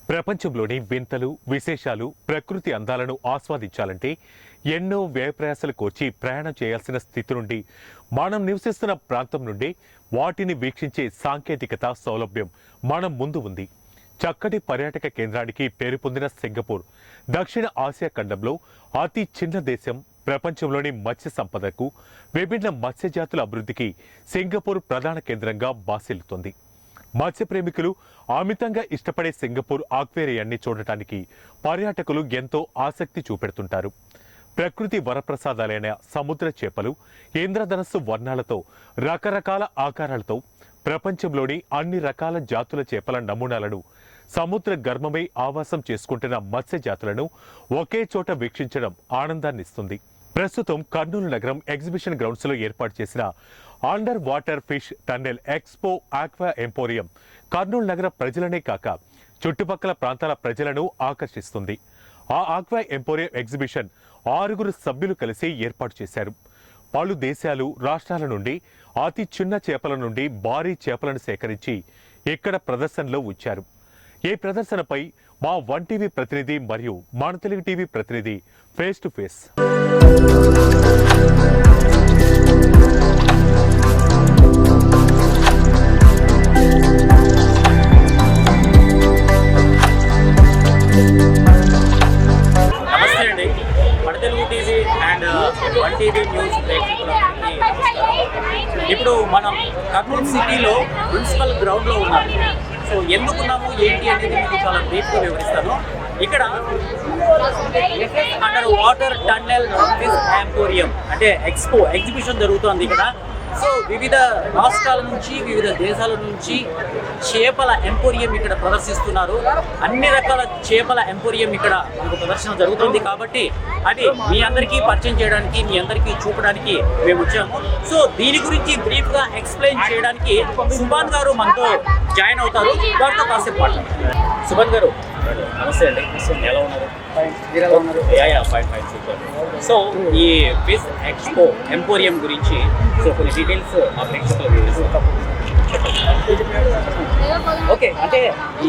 ప్రపంచంలోని వింతలు విశేషాలు ప్రకృతి అందాలను ఆస్వాదించాలంటే ఎన్నో వ్యయప్రయాసాలు కోర్చి ప్రయాణం చేయాల్సిన స్థితి నుండి మనం నివసిస్తున్న ప్రాంతం నుండి వాటిని వీక్షించే సాంకేతికత సౌలభ్యం మనం ముందు ఉంది. చక్కటి పర్యాటక కేంద్రానికి పేరు పొందిన సింగపూర్ దక్షిణ ఆసియా ఖండంలో అతి చిన్న దేశం. ప్రపంచంలోని మత్స్య సంపదకు విభిన్న మత్స్యజాతుల అభివృద్ధికి సింగపూర్ ప్రధాన కేంద్రంగా బాసిల్లుతోంది. మత్స్య ప్రేమికులు అమితంగా ఇష్టపడే సింగపూర్ ఆక్వేరియాన్ని చూడటానికి పర్యాటకులు ఎంతో ఆసక్తి చూపెడుతుంటారు. ప్రకృతి వరప్రసాదాలైన సముద్ర చేపలు, ఇంద్రధనస్సు వర్ణాలతో రకరకాల ఆకారాలతో ప్రపంచంలోని అన్ని రకాల జాతుల చేపల నమూనాలను సముద్ర గర్భమై ఆవాసం చేసుకుంటున్న మత్స్య జాతులను ఒకే చోట వీక్షించడం ఆనందాన్నిస్తుంది. ప్రస్తుతం కర్నూలు నగరం ఎగ్జిబిషన్ గ్రౌండ్స్ లో ఏర్పాటు చేసిన under water fish tunnel expo aqua emporium Kurnool నగర ప్రజలనే కాక చుట్టుపక్కల ప్రాంతాల ప్రజలను ఆకర్షిస్తుంది. ఆ ఆక్వా ఎంపోరియం ఎగ్జిబిషన్ 6 సభ్యులు కలిసి ఏర్పాటు చేశారు. పలు దేశాలు రాష్ట్రాల నుండి అతి చిన్న చేపల నుండి భారీ చేపలను సేకరించి ఇక్కడ ప్రదర్శనలో ఉంచారు. ఈ ప్రదర్శనపై మా 1 టీవీ ప్రతినిధి మరియు మన తెలుగు టీవీ ప్రతినిధి ఫేస్ టు ఫేస్. నమస్తే అండి, మన Telugu TV and 1 TV news ప్రేక్షకులందరికీ నమస్కారం. ఇప్పుడు మనం కర్నూలు సిటీలో మున్సిపల్ గ్రౌండ్లో ఉన్నాము. సో ఎందుకున్నాము ఏంటి అనేది మీకు చాలా బ్రీఫ్గా వివరిస్తాను. ఇక్కడ under water tunnel fish emporium అంటే ఎగ్జిబిషన్ జరుగుతోంది ఇక్కడ. సో వివిధ రాష్ట్రాల నుంచి వివిధ దేశాల నుంచి చేపల ఎంపోరియం ఇక్కడ ప్రదర్శిస్తున్నారు. అన్ని రకాల చేపల ఎంపోరియం ఇక్కడ మనకు ప్రదర్శన జరుగుతుంది. కాబట్టి అది మీ అందరికీ పరిచయం చేయడానికి, మీ అందరికీ చూపడానికి మేము వచ్చాము. సో దీని గురించి బ్రీఫ్గా ఎక్స్ప్లెయిన్ చేయడానికి సుభాన్ గారు మనతో జాయిన్ అవుతారు. వారితో కాసేపు మాట్లాడతారు. సుభాన్ గారు నమస్తే అండి, ఎలా ఉన్నారు? Fine super. సో ఈ ఫిష్ ఎక్స్పో ఎంపోరియం గురించి కొన్ని డీటెయిల్స్ మా ప్రేక్షకులకు ఓకే. అంటే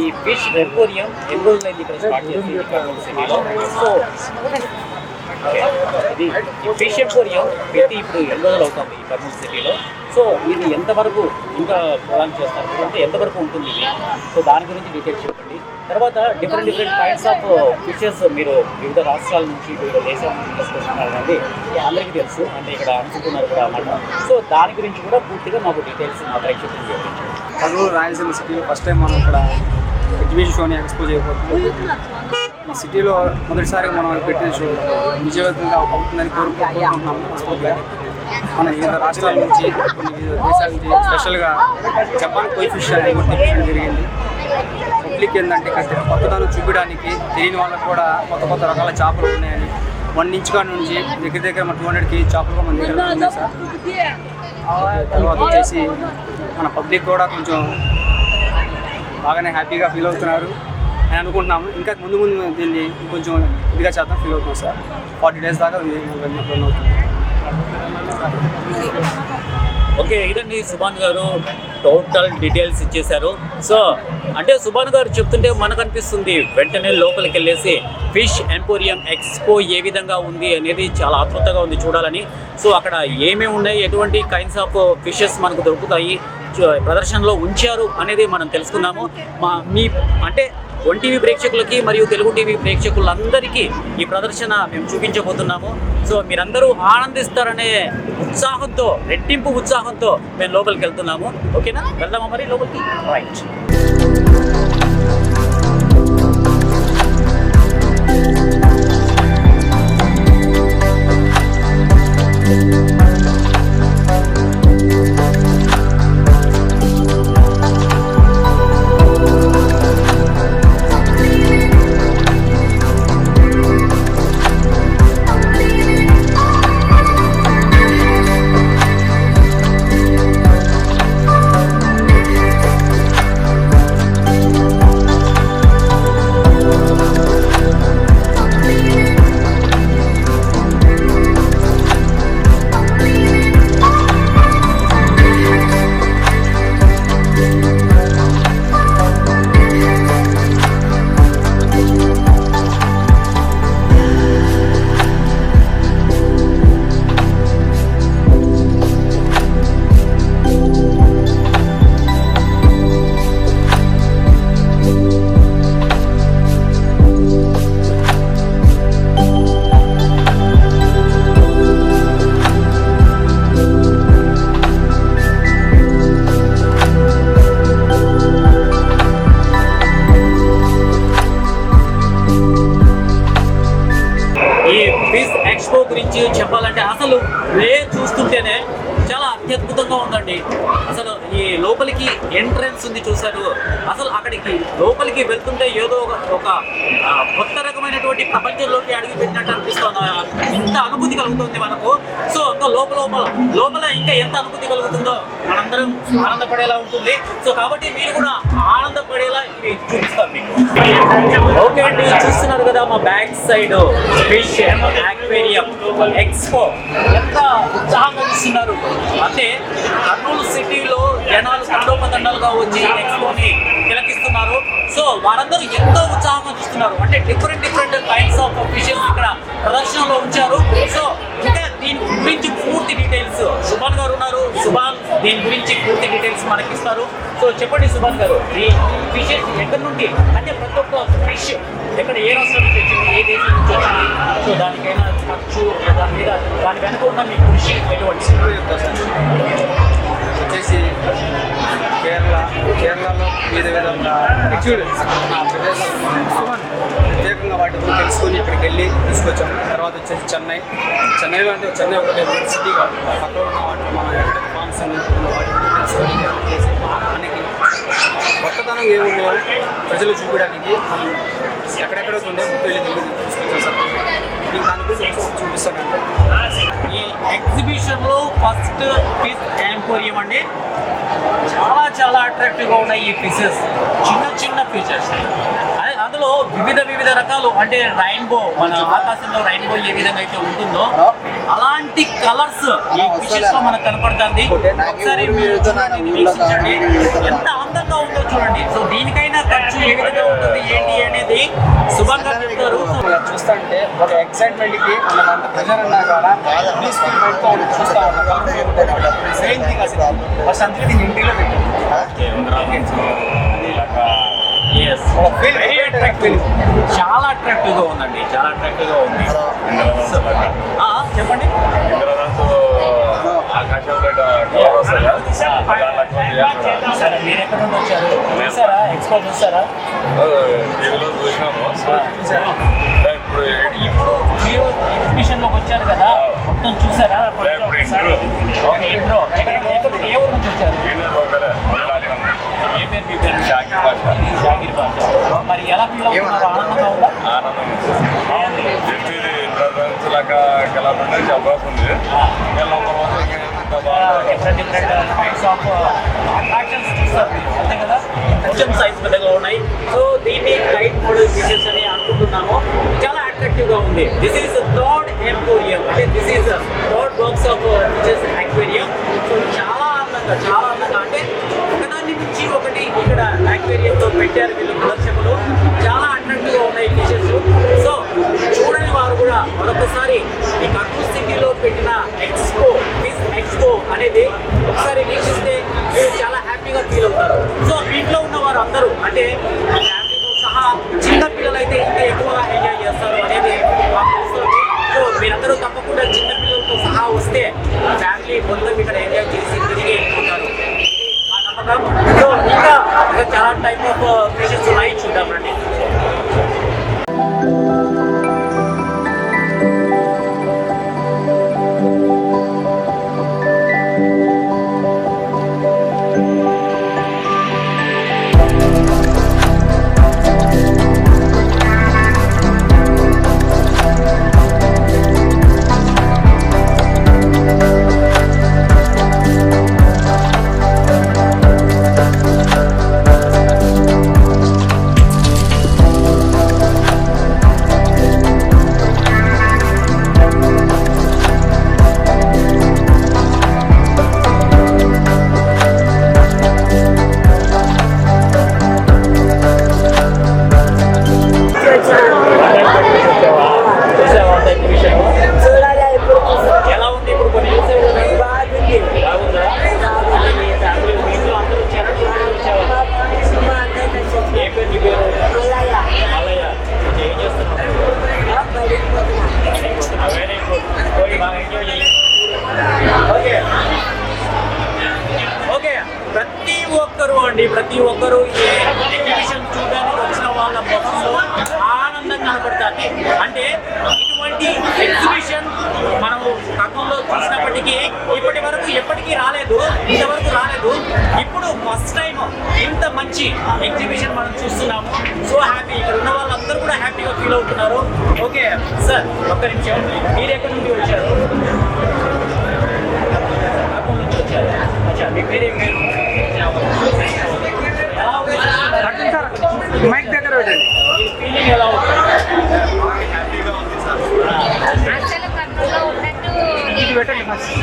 ఈ ఫిష్ ఎంపోరియం ఎన్ని రోజులైంది ఇక్కడ స్టార్ట్ చేసి కర్నూలు సిటీలో? సో ఇది ఫిష్ ఎంపోరియం పెట్టి ఇప్పుడు ఎన్ని రోజులు అవుతుంది ఈ కర్నూలు సిటీలో? సో ఇది ఎంతవరకు ఇంకా ప్లాన్ చేస్తారు, అంటే ఎంతవరకు ఉంటుంది ఇది? సో దాని గురించి డీటెయిల్స్ చెప్పండి. తర్వాత డిఫరెంట్ కైండ్స్ ఆఫ్ ఫిషెస్ మీరు వివిధ రాష్ట్రాల నుంచి వివిధ దేశాల నుంచి తీసుకొస్తున్నారు అండి, అందరికీ తెలుసు. అంటే ఇక్కడ అనుకుంటున్నారు కూడా అన్నమాట. సో దాని గురించి కూడా పూర్తిగా మాకు డీటెయిల్స్ మా ప్రేక్షకులు వివరించారు. కర్నూలు రాయలసీమ సిటీలో ఫస్ట్ టైం మనం ఇక్కడ ఎగ్జిబిషన్ షోని ఎక్స్పోజ్ చేయబోతున్నాం. ఈ సిటీలో మొదటిసారిగా మనం పెట్టిన షో విజయవంతంగా అవుతుందని కోరుకుంటున్నాము. మన వివిధ రాష్ట్రాల నుంచి కొన్ని వివిధ దేశాల నుంచి స్పెషల్గా జపాన్ కోయి ఫిష్ అనేది కూడా తెప్పించడం జరిగింది. పబ్లిక్ ఏంటంటే కొత్తదనం చూపించడానికి తెలియని వాళ్ళకు కూడా కొత్త రకాల చేపలు ఉన్నాయని 1 ఇంచ్ కాడ నుంచి దగ్గర మన 200 kg చేపలు మన దగ్గర ఉన్నాయి సార్. తర్వాత వచ్చేసి మన పబ్లిక్ కూడా కొంచెం బాగానే హ్యాపీగా ఫీల్ అవుతున్నారు అని అనుకుంటున్నాము. ఇంకా ముందు దీన్ని కొంచెం ఇదిగా చేద్దాం ఫీల్ అవుతున్నాం సార్. 40 days దాకా రన్ అవుతుంది. ఓకే, ఇదండి సుభాన్ గారు టోటల్ డీటెయిల్స్ ఇచ్చేశారు. సో అంటే సుభాన్ గారు చెప్తుంటే మనకు అనిపిస్తుంది వెంటనే లోపలికి వెళ్ళేసి ఫిష్ ఎంపోరియం ఎక్స్పో ఏ విధంగా ఉంది అనేది చాలా అద్భుతంగా ఉంది చూడాలని. సో అక్కడ ఏమేమి ఉన్నాయి, ఎటువంటి కైండ్స్ ఆఫ్ ఫిషెస్ మనకు దొరుకుతాయి, ప్రదర్శనలో ఉంచారు అనేది మనం తెలుసుకున్నాము. మీ అంటే 1 టీవీ ప్రేక్షకులకి మరియు తెలుగు టీవీ ప్రేక్షకులందరికీ ఈ ప్రదర్శన మేము చూపించబోతున్నాము. సో మీరందరూ ఆనందిస్తారనే ఉత్సాహంతో, రెట్టింపు ఉత్సాహంతో మేము లోపలికి వెళ్తున్నాము. ఓకేనా, వెళ్దామా మరి లోపలికి? రైట్. గురించి చెప్పాలంటే అసలు వే చూస్తుంటేనే చాలా అత్యద్భుతంగా ఉందండి. అసలు ఈ లోపలికి ఎంట్రన్స్ ఉంది చూసారు, అసలు అక్కడికి లోపలికి వెళ్తుంటే ఏదో ఒక కొత్త రకమైనటువంటి ప్రపంచంలోకి అడుగు పెట్టినట్టు అనిపిస్తుంది. ఇంత అనుభూతి కలుగుతుంది మనకు. సో ఇంకా లోపల ఇంకా ఎంత అనుభూతి కలుగుతుందో మనందరం ఆనందపడేలా ఉంటుంది. సో కాబట్టి మీరు కూడా ఆనందపడేలా ఇవి చూపిస్తాం మీకు. ఓకే అండి, చూస్తున్నారు కదా మా back side fish aquarium expo ఎంత ఉత్సాహంగా చూస్తున్నారు. అంటే కర్నూలు సిటీలో జనాలు తండోపతండాలుగా వచ్చి ఎక్స్పోని తిలకిస్తున్నారు. సో వారందరూ ఎంతో ఉత్సాహంగా చూస్తున్నారు. అంటే డిఫరెంట్ కైండ్స్ ఆఫ్ ఫిషెస్ ఇక్కడ ప్రదర్శనలో ఉంచారు. సో ఇంకా దీని గురించి పూర్తి డీటెయిల్స్ సుభాన్ గారు ఉన్నారు. సుభాన్ దీని గురించి పూర్తి డీటెయిల్స్ మనకి ఇస్తారు. సో చెప్పండి సుభాన్ గారు, ఈ ఫిషెస్ ఎక్కడి నుండి, అంటే ప్రతి ఒక్క ఫిష్ ఎక్కడ ఏ రాష్ట్రం నుంచి వచ్చింది, ఏ దేశం నుంచి వచ్చింది, సో దానికైనా ఖర్చు దాని మీద దాని వెనక ఉన్న మీ కృషి ఎటువంటి వచ్చేసి కేరళలో వివిధ విధంగా ప్రత్యేకంగా వాటి గురించి తెలుసుకొని ఇక్కడికి వెళ్ళి తీసుకొచ్చాము. తర్వాత వచ్చేసి చెన్నైలో అంటే చెన్నై ఒకటే సిటీగా పక్కన ఉన్న వాటి మన ఎక్కడ ఫామ్స్ వాటి గురించి తెలుసుకొని మనకి కొత్తదనం ఏముందో ప్రజలు చూపించడానికి ఎక్కడెక్కడ ఉండే వెళ్ళి తీసుకొచ్చాం సార్. మీకు దాని గురించి చూపిస్తానండి. ఈ ఎగ్జిబిషన్లో ఫస్ట్ ఫిష్ ఎంపోరియం అండి, చాలా అట్రాక్టివ్గా ఉన్నాయి ఈ ఫిషెస్. చిన్న ఫిషెస్, అందులో వివిధ రకాలు, అంటే రైన్బో, మన ఆకాశంలో రైన్బో ఏ విధంగా అయితే ఉంటుందో అలాంటి కలర్స్ ఈ ఫిషెస్ లో మనకు కనపడుతుంది. ఒకసారి మీరు వీక్షించండి, ఎంత అందంగా ఉందో చూడండి. సో దీనికైనా ఖర్చు ఏ విధంగా ఉంటుంది ఏంటి అనేది సుభాన్ గారు చెప్తారు. చూస్తుంటే ఒక ఎక్సైట్మెంట్ కి అంత ప్రెజర్ ఉన్నా కూడా చూస్తా ఫస్ట్ అందుకే దీన్ని ఇంటిలో చాలా అట్రాక్టివ్గా ఉందండి, చాలా అట్రాక్టివ్గా ఉంది. చెప్పండి. సరే, మీరు ఎక్కడ నుండి వచ్చారు? చూసారా ఎక్స్పో? చూసారా? ఇప్పుడు మీరు ఎగ్జిబిషన్లోకి వచ్చారు కదా, మొత్తం చూసారా? ఇంట్రో ఏ ఊరు నుంచి వచ్చారు? ఏ పేరు మీ పేరు? షాకిర్ బాషా. మరి ఎలా ఫీల్ అవుతున్నారు? ఆనందంగా ఉందా? డిఫరెంట్ కైండ్స్ ఆఫ్ అట్రాక్షన్స్ చూస్తారు అంతే కదా. కొంచెం సైజ్ పెద్దగా ఉన్నాయి. సో దీన్ని లైట్ మోడల్ ఫిషెస్ అని అనుకుంటున్నాము. చాలా అట్రాక్టివ్గా ఉంది. దిస్ ఈస్ థర్డ్ ఎంపోరియం, అంటే this is third box of fishes aquarium. So చాలా అందంగా అంటే ఒకదాన్ని నుంచి ఒకటి ఇక్కడ అక్వేరియంలో పెట్టారు వీళ్ళు ప్రదర్శకులు. చాలా అట్రాక్టివ్గా ఉన్నాయి ఫిషెస్. సో చూడని వారు కూడా మరొకసారి ఈ కర్నూలు సిటీలో పెట్టిన ఫిష్ ఎక్స్పో అనేది ఒకసారి వీక్షిస్తే మీరు చాలా హ్యాపీగా ఫీల్ అవుతారు. సో ఇంట్లో ఉన్న వారు అందరూ, అంటే ఫ్యామిలీతో సహా చిన్న పిల్లలు అయితే ఇంకా ఎక్కువగా ఎంజాయ్ చేస్తారు అనేది మాకు తెలుస్తుంది. సో మీరందరూ తప్పకుండా చిన్న పిల్లలతో సహా వస్తే ఫ్యామిలీ మొత్తం ఇక్కడ ఎంజాయ్ చేసి తిరిగి వెళ్ళిపోతారు మా నమ్మకం. సో ఇంకా చాలా టైప్ ఆఫ్ ఫిషెస్ ఉన్నాయి, చూద్దాం రండి. ప్రతి ఒక్కరూ ఈ ఎగ్జిబిషన్ చూడడానికి వచ్చిన వాళ్ళ మొత్తంలో ఆనందం కనపడుతుంది. అంటే ఇటువంటి ఎగ్జిబిషన్ కి ఇప్పటి వరకు ఎప్పటికీ రాలేదు, ఇంతవరకు రాలేదు. ఇప్పుడు ఫస్ట్ టైం ఇంత మంచి ఎగ్జిబిషన్ మనం చూస్తున్నాము. సో హ్యాపీ, ఇక్కడ ఉన్న వాళ్ళందరూ కూడా హ్యాపీగా ఫీల్ అవుతున్నారు. ఓకే సార్, ఒక్క నిమిషం, మీరు ఎక్కడి నుండి వచ్చారు? అక్కడ నుంచి వచ్చారు. అచ్చా, మీ పేరు మైక్ దగ్గర పెట్టండి. ఫీలింగ్ ఎలా ఉంది? అసలు కర్నూలులో ఉన్నట్టు ఇది పెట్టండి ఫస్ట్.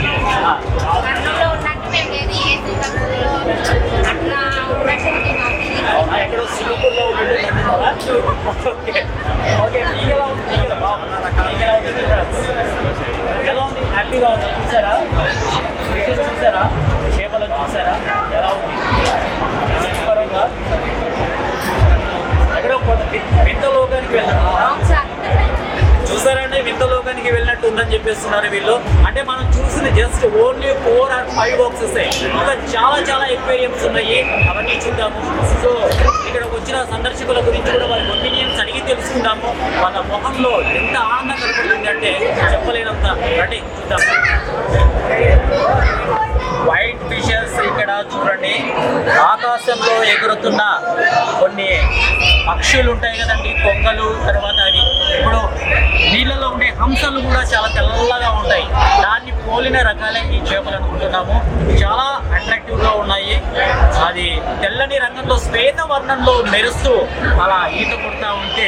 కర్నూలులో ఉన్నట్టు మేము ఏది ఏసీ కర్నూలులో అట్లా ఉన్నట్టు అవునా, ఎక్కడో సింగపూర్లో ఉంటున్నారా? ఓకే ఓకే, మీకు ఎలా ఉంది? మీకు ఎలా ఉంది? ఎలా ఉంది? హ్యాపీగా ఉంది. చూసారా? ఫిషెస్ చూసారా? చేపలను చూసారా? ఎలా ఉంది? పరంగా ఎక్కడో వింత లోకానికి వెళ్ళారా? చూసారంటే వింత లోకానికి వెళ్ళినట్టు ఉందని చెప్పేస్తున్నారు వీళ్ళు. అంటే మనం చూసిన జస్ట్ ఓన్లీ 4 or 5 బాక్సెస్, ఇంకా చాలా చాలా ఎక్వేరియమ్స్ ఉన్నాయి, అవన్నీ చూద్దాము. సో ఇక్కడ వచ్చిన సందర్శకుల గురించి కూడా వారి ఒపీనియన్స్ అడిగి తెలుసుకుందాము. వాళ్ళ మొహంలో ఎంత ఆనందం కనపడుతుంది అంటే చెప్పలేనంత. రండి చూద్దాం. వైట్ ఫిషెస్ ఇక్కడ చూడండి, ఆకాశంలో ఎగురుతున్న కొన్ని పక్షులు ఉంటాయి కదండి, కొంగలు. తర్వాత అవి ఇప్పుడు నీళ్ళలో ఉండే హంసలు కూడా చాలా తెల్లగా ఉంటాయి. దాన్ని పోలిన రకాలే ఈ చేపలు అనుకుంటున్నాము. చాలా అట్రాక్టివ్గా ఉన్నాయి. అది తెల్లని రంగంలో శ్వేత వర్ణంలో మెరుస్తూ అలా ఈత కొడతా ఉంటే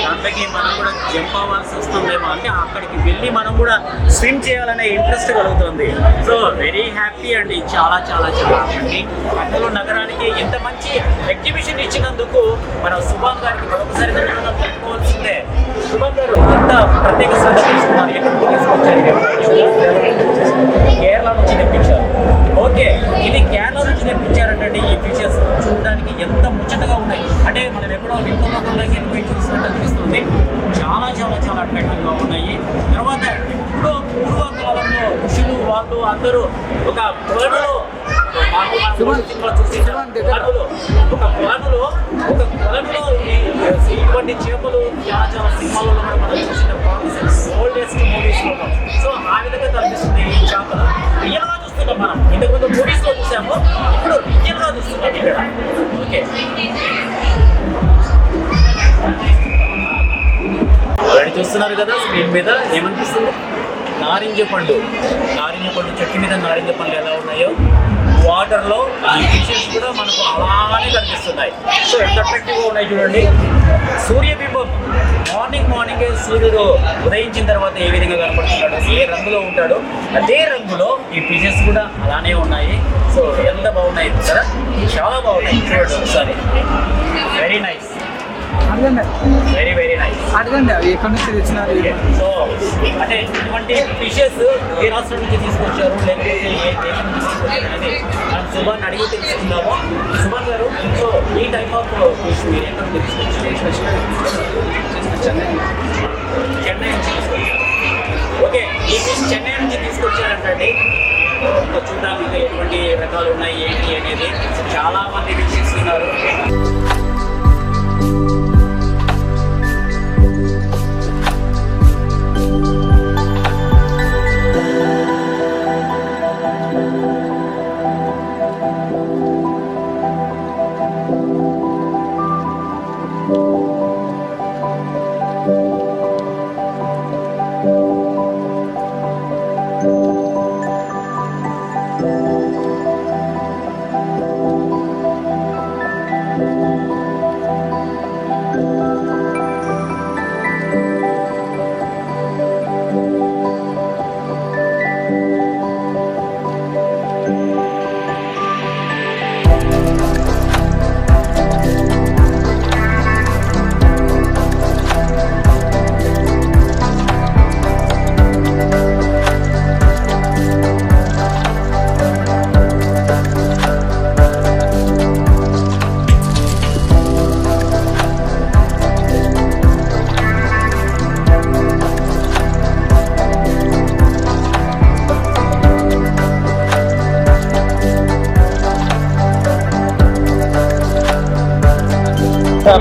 దాంట్లోకి మనం కూడా జంప్ అవ్వాల్సి వస్తుందేమో, అంటే అక్కడికి వెళ్ళి మనం కూడా స్విమ్ చేయాలనే ఇంట్రెస్ట్ కలుగుతుంది. సో వెరీ హ్యాపీ అండి, చాలా చాలా చాలా హ్యాపీ. కర్నూలు నగరానికి ఇంత మంచి ఎగ్జిబిషన్ ఇచ్చినందుకు మనం సుభాన్ గారికి మరొకసారి ధన్యవాదాలు తెలుపుకోవాల్సిందే. సుభాన్ గారు ఎంత ప్రత్యేక శ్రద్ధ తీసుకున్నారు, ఎక్కడికి తీసుకొచ్చారు? కేరళ నుంచి తెప్పించారు. ఓకే, ఇది కేరళ నుంచి తెప్పించారంటే ఈ ఫిషెస్ చూడడానికి ఎంత ముచ్చటగా ఉన్నాయి. అంటే మనం ఎక్కడో వింత లోకంలోకి వెళ్ళిపోయి చూసినట్టు అనిపిస్తుంది. చాలా చాలా చాలా అట్రాక్టివ్గా ఉన్నాయి. తర్వాత ఇప్పుడు పూర్వకాలంలో ఋషులు వాళ్ళు అందరూ ఒక కొలనులో ఇటువంటి చేపలు చాలా చాలా సినిమాలలో కూడా మనం చూసిన ఓల్డెస్ట్ మూవీస్లో. సో ఆ విధంగా కనిపిస్తుంది ఈ చేపలు. రియల్గా చూస్తున్నాం మనం, ఇంతకుముందు మూవీస్లో చూసాము, ఇప్పుడు రియల్గా చూస్తున్నాం ఇక్కడ. ఓకే, ఆల్రెడీ చూస్తున్నారు కదా స్క్రీన్ మీద. ఏమనిపిస్తుంది? నారింజ పండు చెట్టు మీద నారింజ పండ్లు ఎలా ఉన్నాయో వాటర్లో ఈ ఫిషెస్ కూడా మనకు అలానే కనిపిస్తున్నాయి. సో ఎంత అట్రాక్టివ్గా ఉన్నాయి చూడండి. సూర్యబింబం మార్నింగే సూర్యుడు ఉదయించిన తర్వాత ఏ విధంగా కనపడుతున్నాడు, ఏ రంగులో ఉంటాడో అదే రంగులో ఈ ఫిషెస్ కూడా అలానే ఉన్నాయి. సో ఎంత బాగున్నాయి కదా, చాలా బాగున్నాయి. చూడండి ఒకసారి. Very nice, very very nice. అడగండి అవి ఎక్కడి నుంచి తెచ్చినారు. సో అంటే ఇటువంటి ఫిషెస్ ఏ రాష్ట్రం నుంచి తీసుకొచ్చారు, లేకపోతే ఏ దేశం నుంచి తీసుకొచ్చారు అనేది మనం సుభాన్ అడిగి తెలుసుకుందాము. సుభాన్ గారు, సో ఈ టైప్ ఆఫ్ ఫిష్ మీరు ఎక్కడ తీసుకొచ్చారు? చెన్నై నుంచి తీసుకొచ్చారు. ఓకే, ఈ ఫిష్ చెన్నై నుంచి తీసుకొచ్చారంటే చూద్దాం ఇంకా ఎటువంటి రకాలు ఉన్నాయి ఏంటి అనేది. చాలా మంది వీక్షిస్తున్నారు.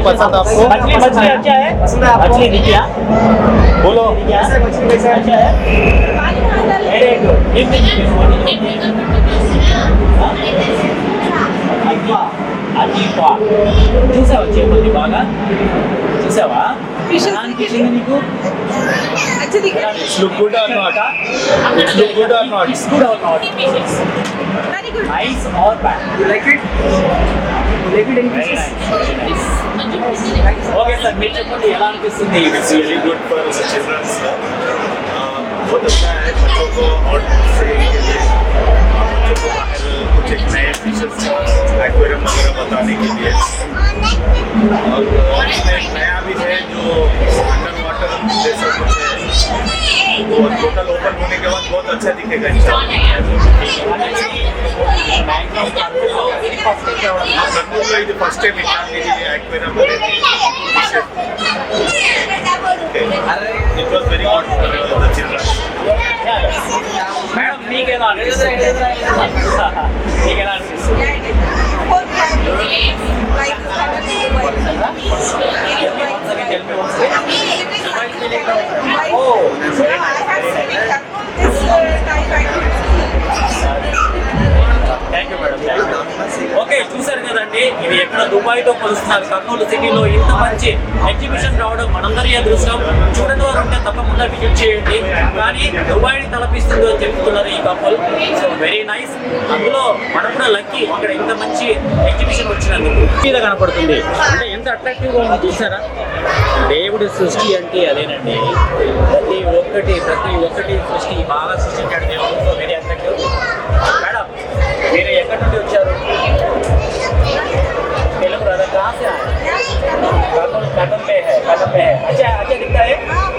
पसंद आपको? मछली अच्छा है? मछली दिखिया बोलो, अच्छा है? గ్రేట్. ఏం అజీపా చూసావా చేపల్ని బాగా చూసావా? ఎలా అనిపించింది నీకు? It's look good or not? It's look good or not? It's good or not? Nice or bad? You like it? You like it in Very pieces? nice. Okay sir, మీరు చెప్పండి ఎలా అనిపిస్తుంది? It's really good for the children. बहुत अच्छा है बच्चों को और से के लिए बच्चों को बाहर कुछ एक नए फिशेस एक्वेरियम वगैरह बताने के लिए और इसमें एक नया भी है जो अंडर वाटर जैसा कुछ है वो टोटल ओपन होने के बाद बहुत अच्छा दिखेगा इंशाल्लाह। కర్నూలులో ఇది ఫస్ట్ టైం ఇట్లాంటి एक्वेरियम అనేది it was very good for the children. Madam మీకేలా అనిపిస్తుంది? మీకెలా అనిపిస్తుంది? Thank you madam, thank you. Okay, చూసారు కదండి, ఇది ఎక్కడ దుబాయ్తో కొలుస్తున్నారు. కర్నూలు సిటీలో ఇంత మంచి ఎగ్జిబిషన్ రావడం మనందరి అదృష్టం. చూడని వారు ఉంటే తప్పకుండా విజిట్ చేయండి. కానీ దుబాయ్ని తలపిస్తుందో అని చెప్తున్నారు ఈ కపుల్. So very nice. అందులో మనం కూడా లక్కీ ఇక్కడ ఇంత మంచి ఎగ్జిబిషన్ వచ్చినందుకు. మీద కనపడుతుంది అంటే ఎంత అట్రాక్టివ్గా ఉంది చూసారా? దేవుడి సృష్టి అంటే అదేనండి. ప్రతి ఒక్కటి సృష్టి బాగా సృష్టించాడు దేవుడు. So very attractive. మేడం, మీరు ఎక్కడి నుండి వచ్చారు? తెలుగు राधा कहाँ से आए? कदम पे है. अच्छा दिखता है,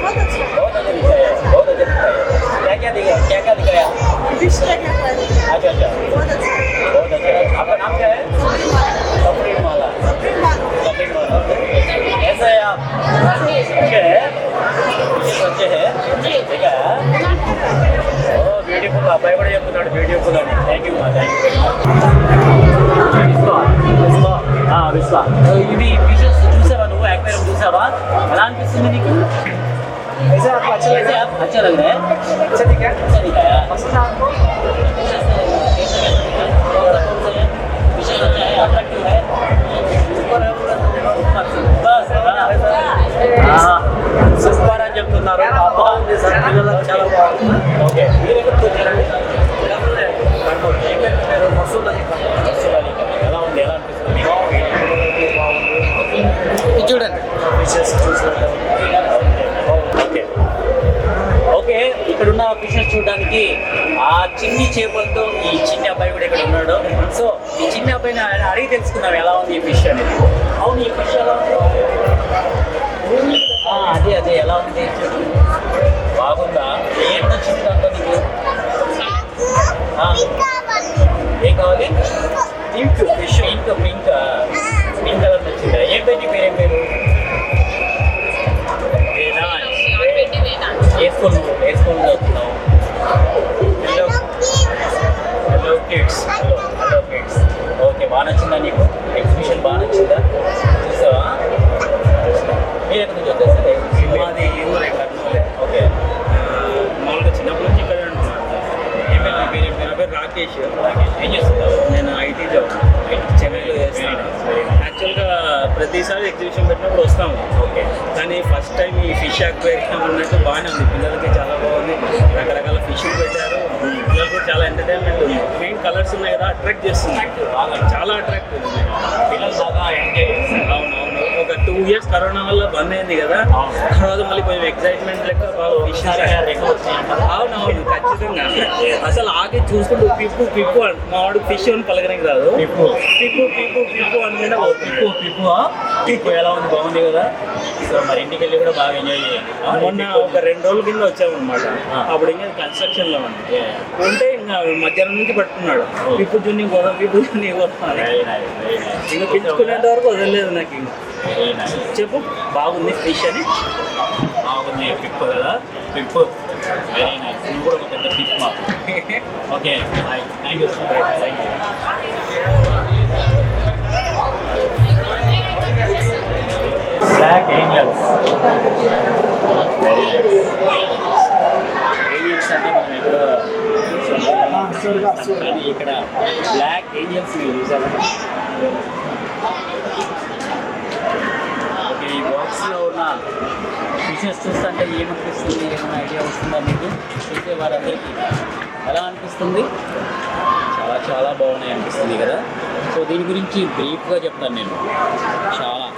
बहुत अच्छा दिखता है. क्या दिखाया? अच्छा बहुत अच्छा. आपका नाम क्या है? सफरीन वाला. कैसे है आप? अच्छे है. ठीक है. బ్యూటిఫుల్. అబ్బాయి కూడా చెప్తున్నాడు బ్యూటిఫుల్ అని. Thank you. విశ్వ, ఇవి ఫిషెస్ చూసావా నువ్వు? యాక్వేరియం చూసావా? ఎలా అనిపిస్తుంది నీకు? ऐसे आपको अच्छा लग रहा है? अच्छा लग रहा है? अच्छा दिखा? अच्छा दिखाया. पसंद है आपको? फिशेस अच्छा है, अट्रैक्टिव है. సూపర్ అని చెప్తున్నారు. పిల్లలకు చాలా బాగుంది. ఓకే, మీరు ఎక్కడికి వచ్చారండి? మసూల్ అలీ. ఎలా ఉంది? ఎలా అనిపిస్తుంది? చూడండి ఫిషెస్ చూసినట్టు. ఓకే, ఇక్కడున్న ఫిషెస్ చూడడానికి ఆ చిన్ని చేపలతో ఈ చిన్న అబ్బాయి కూడా ఇక్కడ ఉన్నాడు. సో ఈ చిన్న అబ్బాయిని అడిగి తెలుసుకుందాం ఎలా ఉంది ఈ ఫిష్ అనేది. అవును, ఈ ఫిష్ ఎలా ఉంది? అదే ఎలా ఉంది? బాగుందా? ఏం నచ్చింది దాంతో నీకు? ఏం కావాలి? Pink fish. పింక్ కలర్ నచ్చిందా? ఏం పేరు? పేరేం పేరు? ఏ స్కూల్ చదువుతున్నావు? Hello kids. ఓకే, బాగా నచ్చిందా నీకు? ఎగ్జిబిషన్ బాగా నచ్చిందా? చూసావా? మీరు ఎక్కడి నుంచి వచ్చేసరి? మాది ఊరే కర్నూలే. ఓకే, మామూలుగా చిన్నప్పటి నుంచి ఇక్కడే ఉంటున్నాను. నా పేరు రాకేష్. ఏం చేస్తున్నావు? నేను ఐటీ జాబ్ చెన్నైలో చేస్తాను. యాక్చువల్గా ప్రతిసారి ఎగ్జిబిషన్ పెట్టినప్పుడు వస్తాము. ఓకే, కానీ ఫస్ట్ టైం ఈ ఫిష్ అక్వేరియం ఉన్నట్టు బాగానే ఉంది. పిల్లలకి చాలా బాగుంది. రకరకాల ఫిష్లు పెట్టారు. పిల్లలు కూడా చాలా ఎంటర్టైన్మెంట్ ఉంది. మెయిన్ కలర్స్ ఉన్నాయి కదా, అట్రాక్ట్ చేస్తుంది. బాగా చాలా అట్రాక్ట్ ఉంది. పిల్లలు బాగా ఎంజాయ్ చేస్తారు. అవునవును. ఒక 2 years కరోనా వల్ల బంద్ అయింది కదా, తర్వాత మళ్ళీ కొంచెం ఎక్సైట్మెంట్ లెక్క ఫిష్. అవునవును, ఖచ్చితంగా. అసలు ఆగే చూసుకుంటూ పిప్పు మా వాడు ఫిష్ అని పలకడానికి రాదు. పిప్పు అనుకుంటే పిప్పు ఎలా ఉంది? బాగుంది కదా? సో మరి ఇంటికి వెళ్ళి కూడా బాగా ఎంజాయ్ చేయాలి. మొన్న ఒక 2 రోజుల కింద వచ్చామన్నమాట. అప్పుడు ఇంకా కన్స్ట్రక్షన్లో ఉంది. ఉంటే ఇంకా మధ్యాహ్నం నుంచి పట్టుకున్నాడు. పిప్పు జున్ని పోదాం ఇంకా పిలుచుకునేంత వరకు వదలలేదు నాకు. ఇంకా చెప్పు, బాగుంది ఫిష్ అని. బాగుంది. పిప్పు కదా? పిప్పు వెరీ నైస్. నువ్వు కూడా ఒక పెద్ద పిప్ మాకు. Okay, thank you so much. Thank you. Black angels very nice. Aliens అంటే మనం ఎక్కడ కానీ ఇక్కడ బ్లాక్ ఏంజల్స్ మీరు చూసారా? ఓకే, ఈ బాక్స్లో ఉన్న ఫిషెస్ చూస్తుంటే ఏమనిపిస్తుంది, ఏమైనా ఐడియా వస్తుందా మీకు? చూసే వారందరికీ ఎలా అనిపిస్తుంది? చాలా చాలా బాగున్నాయి అనిపిస్తుంది కదా. సో దీని గురించి బ్రీఫ్గా చెప్తాను నేను. చాలా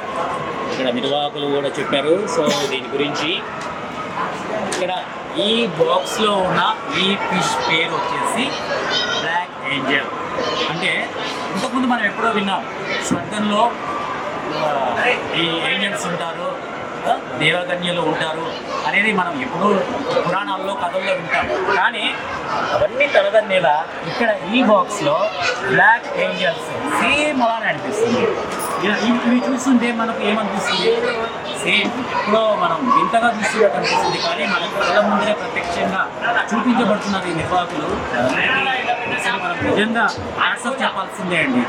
ఇక్కడ నిర్వాహకులు కూడా చెప్పారు. సో దీని గురించి ఇక్కడ ఈ బాక్స్లో ఉన్న ఈ ఫిష్ పేరు వచ్చేసి బ్లాక్ ఏంజల్. అంటే ఇంతకుముందు మనం ఎప్పుడో విన్నాం, స్వర్గంలో ఈ ఏంజల్స్ ఉంటారు, దేవకన్యలు ఉంటారు అనేది మనం ఎప్పుడూ పురాణాల్లో కథల్లో వింటాం. కానీ అవన్నీ తలదన్నేలా ఇక్కడ ఈ బాక్స్లో బ్లాక్ ఏంజల్స్ సేమ్ అలానే అనిపిస్తుంది. ఇవి చూస్తుంటే మనకు ఏమనిపిస్తుంది? సేమ్ ఎప్పుడో మనం వింతగా చూస్తున్నట్టు అనిపిస్తుంది. కానీ మన కళ్ళ ముందరే ప్రత్యక్షంగా చూపించబడుతున్నది ఈ నిర్వాహకులు. అసలు మనం నిజంగా ఆన్సర్ చెప్పాల్సిందే అండి.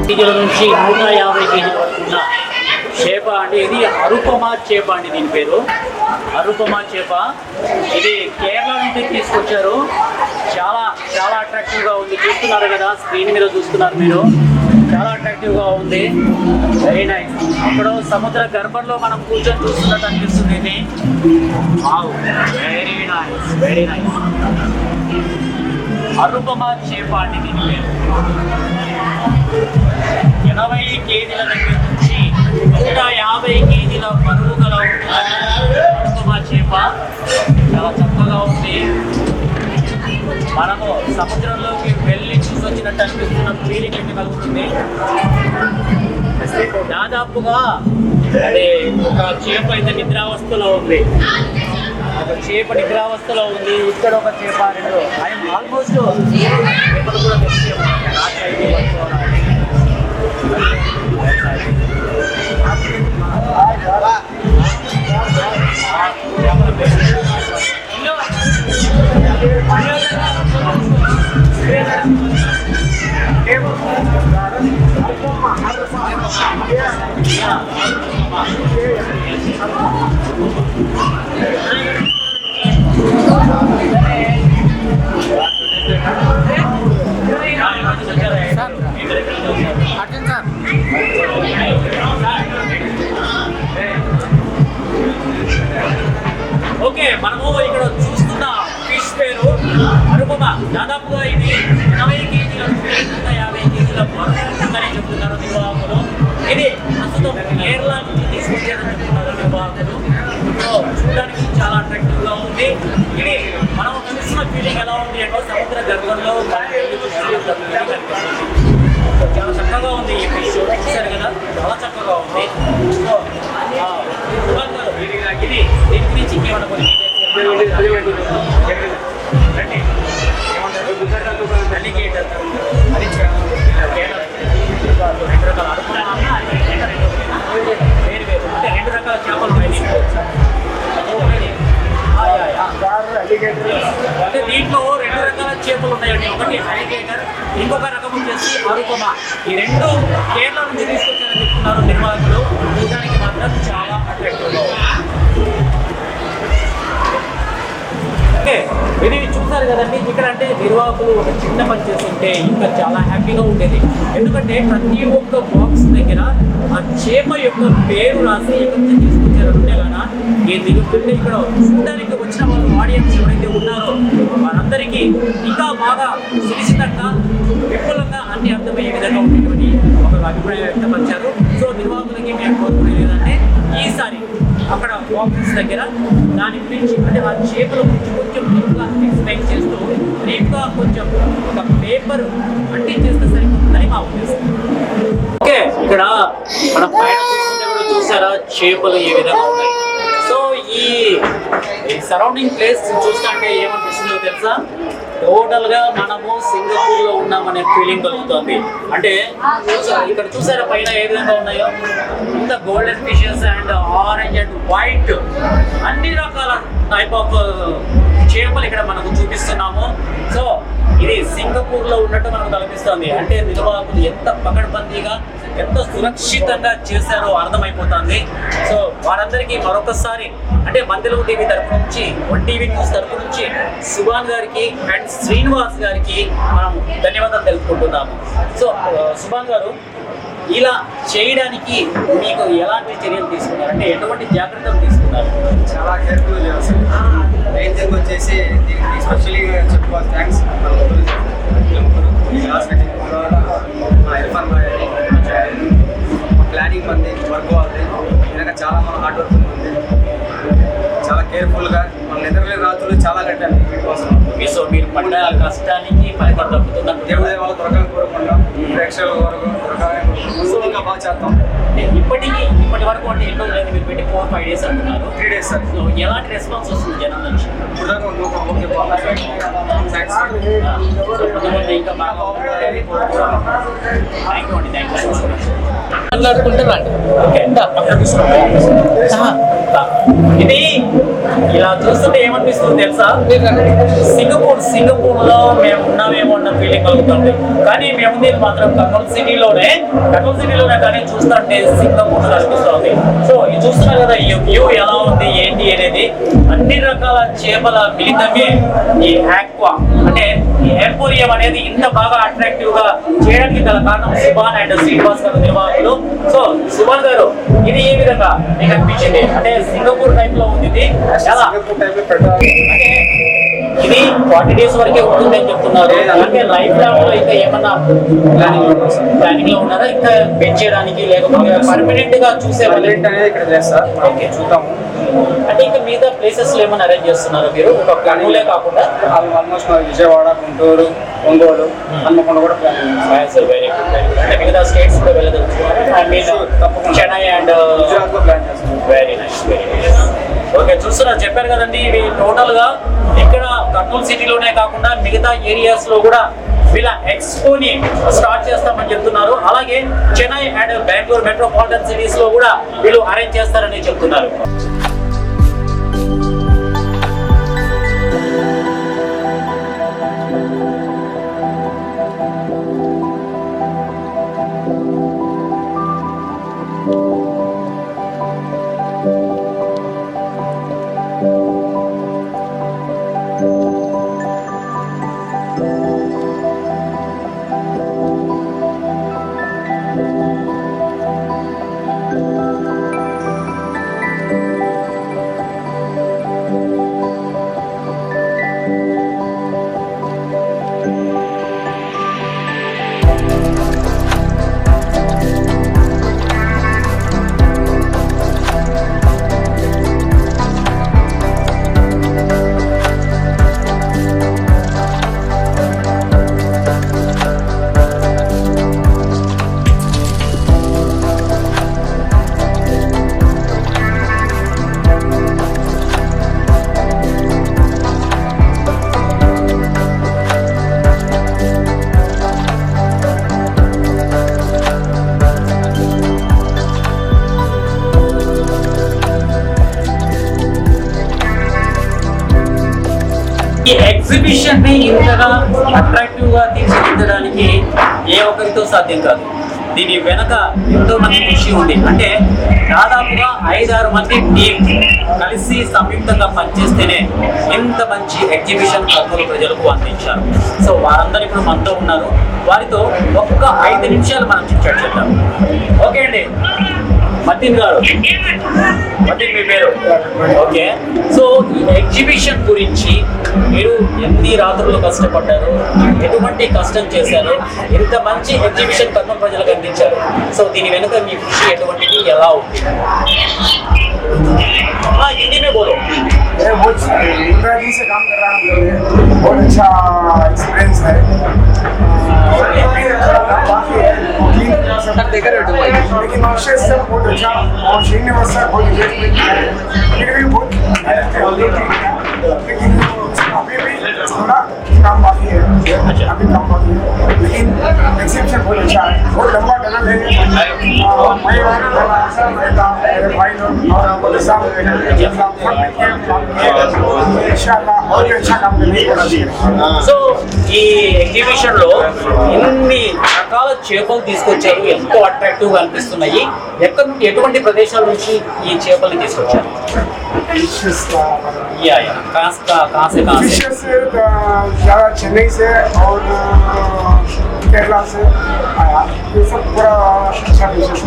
కేజీల నుంచి 150 కేజీల వరకు ఉన్న చేప అండి. ఇది అరుపమా చేప అండి. దీని పేరు అరుపమా చేప. ఇది కేరళ నుంచి తీసుకొచ్చారు. చాలా చాలా అట్రాక్టివ్గా ఉంది. చూస్తున్నారు కదా, స్క్రీన్ మీద చూస్తున్నారు మీరు. చాలా అట్రాక్టివ్గా ఉంది. Very nice. ఇప్పుడు సముద్ర గర్భంలో మనం కూర్చొని చూస్తున్నట్టు అనిపిస్తుంది. ఇది వెరీ నైస్, వెరీ నైస్. అరుపమా చేప అండి దీని పేరు. 80 కేజీల దగ్గర నుంచి 150 కేజీల బరువు గల అరుపమా చేప. చాలా చక్కగా ఉంది. మనము సముద్రంలోకి వెళ్ళి చూసొచ్చినట్టు అనిపిస్తున్న ఫీలింగ్ అయితే కలుగుతుంది. దాదాపుగా అదే ఒక చేప అయితే నిద్రావస్థలో ఉంది. ఒక చేప నిద్రావస్థలో ఉంది. ఇక్కడ ఒక చేప, రెండు. ఐఎమ్ ఆల్మోస్ట్ చేపలు కూడా తెచ్చేమో రాత్రి అయితే ఓకే, మనము ఇక్కడ చూస్తున్న ఫిష్ పేరు అరుపమా. దాదాపుగా ఇది 80 కేజీల నుంచి 150 కేజీల ఉందని చెప్తున్నారు నిర్వాహకులు. ఇది ప్రస్తుతం కేరళ నుంచి తీసుకొచ్చారని చెప్తున్నారు నిర్వాహకులు. సో చూడడానికి చాలా అట్రాక్టివ్గా ఉంది. ఇది మనం చూస్తున్న ఫీలింగ్ ఎలా ఉంది అంటే సముద్ర గర్భంలో చాలా చక్కగా ఉంది. ఈ ఫిష్ చూశారు కదా, చాలా చక్కగా ఉంది. సో ఇది దీని గురించి ఇంకేమన్నా కొన్ని అలిగేటర్ అది రెండు రకాల వేరు వేరు అంటే రెండు రకాల చేపలు ఉన్నాయి. అంటే దీంట్లో రెండు రకాల చేపలు ఉన్నాయండి. ఒకటి అలిగేటర్, ఇంకొక రకం వచ్చేసి అరుపమా. ఈ రెండు కేరళ నుంచి తీసుకొచ్చారని చెప్తున్నారు నిర్వాహకులు. చూడడానికి మాత్రం చాలా అట్రాక్టివ్గా ఉంది. ఓకే, ఇది చూసారు కదండి, ఇక్కడ అంటే నిర్వాహకులు ఒక చిన్న పని చేస్తుంటే ఇంకా చాలా హ్యాపీగా ఉండేది. ఎందుకంటే ప్రతి ఒక్క బాక్స్ దగ్గర ఆ చేప యొక్క పేరు రాసి ఎక్కడ తీసుకొచ్చారు అంటే కదా ఎందుకంటే ఇక్కడ చూడడానికి వచ్చిన వాళ్ళు ఆడియన్స్ ఎవరైతే ఉన్నారో వారందరికీ ఇంకా బాగా సునిశ్చితంగా విపులంగా అన్ని అర్థమయ్యే విధంగా ఉండేటువంటి ఒక అభిప్రాయం వ్యక్తపరిచారు. సో నిర్వాహకులకి మేము కోరుకునేది ఏంటంటే ఈసారి అక్కడ బాక్సెస్ దగ్గర దాని గురించి అంటే ఆ చేపల గురించి కొంచెం డీప్గా ఎక్స్ప్లెయిన్ చేస్తూ డీప్గా కొంచెం ఒక పేపర్ అంటించేస్తే సరిపోతుందని మా ఉద్దేశం. ఓకే, ఇక్కడ మన పైన చూస్తుంటే కూడా చూసారా చేపలు ఏ విధంగా ఉన్నాయి. సో ఈ సరౌండింగ్ ప్లేస్ చూస్తుంటే ఏమనిపిస్తుందో తెలుసా, టోటల్ గా మనము సింగపూర్ లో ఉన్నామనే ఫీలింగ్ కలుగుతుంది. అంటే ఇక్కడ చూసారా పైన ఏ విధంగా ఉన్నాయో, ఇంత golden fishes and orange and white అన్ని రకాల టైప్ ఆఫ్ చేపలు ఇక్కడ మనకు చూపిస్తున్నాము. సో ఇది సింగపూర్ లో ఉన్నట్టు మనకు కనిపిస్తుంది. అంటే నిర్వాహకులు ఎంత పకడ్బందీగా ఎంత సురక్షితంగా చేశారో అర్థమైపోతుంది. సో వారందరికీ మరొకసారి అంటే మందిలో టీవీ తరపు నుంచి, వన్ టీవీ న్యూస్ తరపు నుంచి సుభాన్ గారికి అండ్ శ్రీనివాస్ గారికి మనం ధన్యవాదాలు తెలుపుకుంటున్నాము. సో సుభాన్ గారు, ఇలా చేయడానికి మీకు ఎలాంటి చర్యలు తీసుకున్నారు, అంటే ఎటువంటి జాగ్రత్తలు తీసుకున్నారు? చాలా కేర్ఫుల్ చేస్తాం. మెయిన్ థింగ్ వచ్చేసి దీనికి స్పెషల్లీ చెప్పుకోవాలి థ్యాంక్స్ ప్లానింగ్ మంది వర్క్ అవుతుంది వెనక చాలా మన హార్డ్ వర్క్ ఉంది. చాలా కేర్ఫుల్గా మన నిద్రలేని రాత్రులు చాలా కట్టాను వీటికోసం. సో మీరు పడ్డ కష్టానికి ఫలితం దక్కుతుందని దేవుడే వాళ్ళు దొరకాలని కోరుకుంటాం, ప్రేక్షకుల వరకు దొరకాలని కోరుకుంటాం. ఇంకా బాగా చేస్తాం. ఇప్పటి వరకు అంటే ఎన్నో లేదు, మీరు పెట్టి 4-5 days అంటున్నారు. 3 days సార్. సో ఎలాంటి రెస్పాన్స్ వస్తుంది జనాల నుంచి? ఇప్పుడు దాకా ఓకే థ్యాంక్స్. కొంతమంది ఇంకా బాగా థ్యాంక్ యూ అండి, థ్యాంక్ యూ సో మచ్. మాట్లాడుకుంటారండి. ఓకే, ఇది ఇలా చూస్తుంటే ఏమనిపిస్తుంది తెలుసా, సింగపూర్ లో మేము ఉన్నామేమో అన్న ఫీలింగ్ కలుగుతుంది. కానీ మేము నేను మాత్రం కర్నూలు సిటీలోనే కానీ చూస్తుంటే సింగపూర్ కనిపిస్తుంది. సో ఇది చూస్తున్నారు కదా, ఈ వ్యూ ఎలా ఉంది ఏంటి అనేది అన్ని రకాల చేపల మిళితమే ఈ ఆక్వా అంటే ఈ ఎంపోరియం అనేది ఇంత బాగా అట్రాక్టివ్ గా చేయడానికి గల కారణం సుభాన్ అండ్ శ్రీనివాస్ గారు నిర్వాహకులు. సో సుభాన్ గారు, ఇది ఏ విధంగా మీకు అనిపించింది? అంటే సింగపూర్ టైప్ లో ఉంది, ఇది ఎలా అంటే ఇది 40 days వరకే ఉంటుంది అని చెప్తున్నారు. అంటే లైఫ్ లాంగ్ లో ఇంకా ఏమన్నా ప్లానింగ్ లో ఉన్నారా, ఇంకా పెంచేయడానికి లేకపోతే పర్మనెంట్ గా చూసే అనేది ఇక్కడ చేస్తారు. ఓకే, చూద్దాము. అంటే ఇంకా మిగతా ప్లేసెస్ లో ఏమైనా అరేంజ్ చేస్తున్నారు మీరు, ఒక కర్నూలే కాకుండా? ఆల్మోస్ట్ విజయవాడ, గుంటూరు, ఒంగోలు, హన్మకొండ కూడా plan. Very good, very good. అంటే మిగతా స్టేట్స్ కూడా వెళ్ళదలుచుకున్నారు. I mean Chennai and Gujarat కూడా ప్లాన్ చేస్తున్నాం. Very nice, very nice. Okay, చూస్తున్నారు చెప్పారు కదండి, ఇవి టోటల్ గా ఇక్కడ కర్నూలు సిటీలోనే కాకుండా మిగతా ఏరియాస్ లో కూడా వీళ్ళ ఎక్స్పోని స్టార్ట్ చేస్తామని చెప్తున్నారు. అలాగే Chennai and Bengaluru metropolitan cities లో కూడా వీళ్ళు అరేంజ్ చేస్తారని చెప్తున్నారు. ఈ ఎగ్జిబిషన్ ని ఇంతగా అట్రాక్టివ్ గా తీర్చిదిద్దడానికి ఏ ఒక్కరితో సాధ్యం కాదు. దీని వెనక ఎంతో మంది కృషి ఉంది. అంటే దాదాపుగా 5-6 మంది టీం కలిసి సంయుక్తంగా పనిచేస్తేనే ఇంత మంచి ఎగ్జిబిషన్ కర్నూలు ప్రజలకు అందించారు. సో వారందరూ ఇప్పుడు మనతో ఉన్నారు. వారితో ఒక్క 5 నిమిషాలు మనం చిట్చాట్ చేద్దాం. ఓకే అండి, మతిన్ గారు, మతిన్ మీ పేరు? ఓకే. సో ఈ ఎగ్జిబిషన్ గురించి మీరు ఎన్ని రాత్రులు కష్టపడ్డారు, ఎటువంటి కష్టం చేశారు, ఇంత మంచి ఎగ్జిబిషన్ కర్నూలు ప్రజలకు అందించారు. సో దీని వెనుక మీ కృషి ఎటువంటిది, ఎలా ఉంది? हिंदी में बोलो। मैं बहुत 15 दिन से काम कर रहा हूँ, बहुत अच्छा एक्सपीरियंस है। काफी है लेकिन विशेष से बहुत अच्छा और श्रीनिवास सर बहुत इंटरेस्टिंग है, फिर भी बहुत लेकिन अभी भी थोड़ा काम बाकी है, अभी काम बाकी है, लेकिन एक्सेप्शन बहुत अच्छा है, बहुत लंबा टनल है। मैं मेरे भाई लोग और इंशाल्लाह और भी अच्छा काम करने की कोशिश करेंगे। సో ఈ ఎగ్జిబిషన్ లో ఎన్ని రకాల చేపలు తీసుకొచ్చారు, ఎంతో అట్రాక్టివ్ గా అనిపిస్తున్నాయి. ఎటువంటి ప్రదేశాల నుంచి ఈ చేపల్ని తీసుకొచ్చారు? फिशेस का या कहाँ से फिशेस ज़्यादा चेन्नई से और केरला से आया, ये सब पूरा अच्छा फिशेस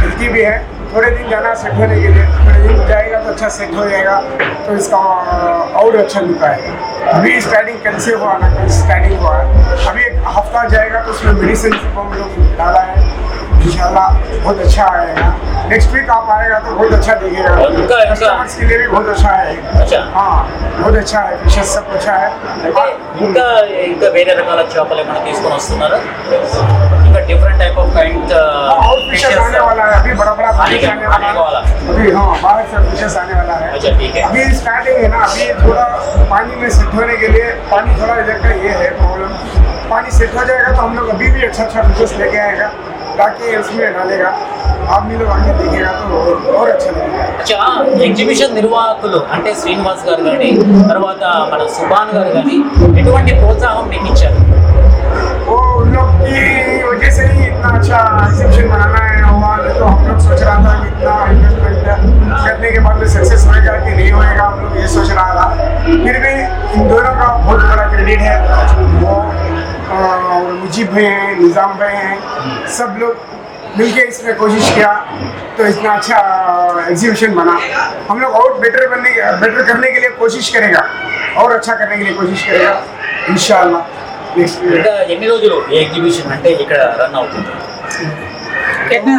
हेल्थी भी है। थोड़े दिन जाना सेट होने के लिए, थोड़े दिन जाएगा तो अच्छा सेट हो जाएगा, तो इसका और अच्छा लुका है। अभी स्टार्टिंग कल से हुआ ना, कल स्टार्टिंग हुआ है, अभी एक हफ्ता जाएगा तो उसमें मेडिसिन सब हम लोग डाला है, इंशाल्लाह बहुत अच्छा आएगा। नेक्स्ट वीक आप आएगा तो बहुत अच्छा दिखेगा, कस्टमर्स के लिए भी बहुत अच्छा है। अच्छा, हाँ बहुत अच्छा है, फिशेस सब अच्छा है। ఇంకా వేరే రకాల చేపలు ఏమైనా తీసుకొని వస్తున్నారా? ఇంకా డిఫరెంట్ టైప్ ఆఫ్ కైండ్ और फिशेस आने वाला है, अभी बड़ा बड़ा फिशेस आने वाला है अभी। हाँ बाहर से फिशेस आने वाला है। अच्छा ठीक है। अभी स्टार्टिंग है ना, अभी थोड़ा पानी में सेट होने के लिए, पानी थोड़ा इधर का ये है प्रॉब्लम, पानी सेट हो जाएगा तो हम लोग अभी भी अच्छा अच्छा फिशेस लेके आएगा ताकि उसमें डालेगा, आदमी लोग आगे देखेगा तो और अच्छा लगेगा। అచ్చా, ఎగ్జిబిషన్ నిర్వాహకులు అంటే శ్రీనివాస్ గారు కానీ, తర్వాత మన సుభాన్ గారు కానీ ఎటువంటి ప్రోత్సాహం మీకు ఇచ్చారు? वो उन लोग की वजह से ही इतना अच्छा एग्जीबिशन बनाना है हुआ, नहीं तो हम लोग सोच रहा था कि इतना इन्वेस्टमेंट करने के बाद में सक्सेस होएगा कि नहीं होएगा, हम लोग ये सोच रहा था। फिर भी इन दोनों का बहुत बड़ा क्रेडिट है, वो मुजीब भाई हैं, निज़ाम भाई हैं, सब लोग मिलके इसमें कोशिश किया तो इतना अच्छा एग्जीबिशन बना। हम लोग और बेटर करने के लिए कोशिश करेगा, और अच्छा करने के लिए कोशिश करेगा इंशाल्लाह। नेक्स्ट ఇంకా ఎన్ని రోజులు ఈ ఎగ్జిబిషన్ అంటే ఇక్కడ రన్ అవుతుంది?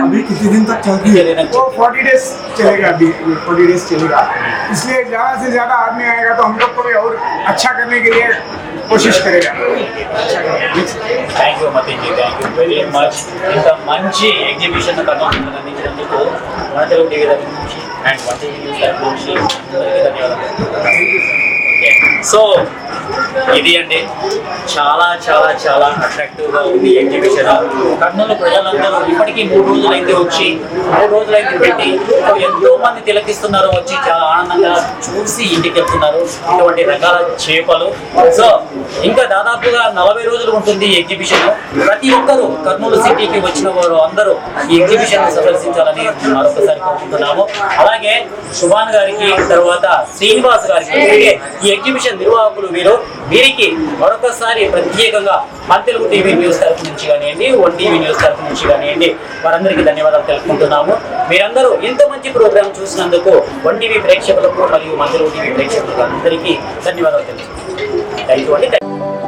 अभी कितने दिन तक चलती है? वो 40 डेज चलेगा, अभी 40 डेज चलेगा, इसलिए ज़्यादा से ज़्यादा आदमी आएगा तो हम लोग को भी और अच्छा करने के लिए कोशिश करेगा। Thank you Matin ji, thank you very much. ఇంత మంచి ఎగ్జిబిషన్ కర్నూలు అందించినందుకు మన తెలుగు టీవీ దగ్గర నుంచి అండ్ వన్ టీవీ న్యూస్ దగ్గర నుంచి అందరికీ ధన్యవాదాలు. సో ఇది అండి, చాలా చాలా చాలా అట్రాక్టివ్గా ఉంది ఎగ్జిబిషన్. కర్నూలు ప్రజలందరూ ఇప్పటికీ 3 రోజులైతే వచ్చి 3 రోజులైతే పెట్టి ఎంతో మంది తిలకిస్తున్నారు, వచ్చి చాలా ఆనందంగా చూసి ఇంటికి వెళ్తున్నారు ఇటువంటి రకాల చేపలు. సో ఇంకా దాదాపుగా 40 రోజులు ఉంటుంది ఈ ఎగ్జిబిషన్. ప్రతి ఒక్కరూ కర్నూలు సిటీకి వచ్చిన వారు అందరూ ఈ ఎగ్జిబిషన్ సందర్శించాలని మరొకసారి కోరుకుంటున్నాము. అలాగే సుభాన్ గారికి, తర్వాత శ్రీనివాస్ గారికి, అలాగే ఈ ఎగ్జిబిషన్ నిర్వాహకులు వీరికి మరొకసారి ప్రత్యేకంగా మన తెలుగు టీవీ న్యూస్ తరఫు నుంచి కానివ్వండి, వన్ టీవీ న్యూస్ తరఫు నుంచి కానివ్వండి, వారందరికీ ధన్యవాదాలు తెలుపుకుంటున్నాము. మీరందరూ ఇంత మంచి ప్రోగ్రాం చూసినందుకు వన్ టీవీ ప్రేక్షకులకు మరియు మన తెలుగు టీవీ ప్రేక్షకులకు అందరికీ ధన్యవాదాలు తెలుపుతున్నాము. థ్యాంక్ యూ అండి.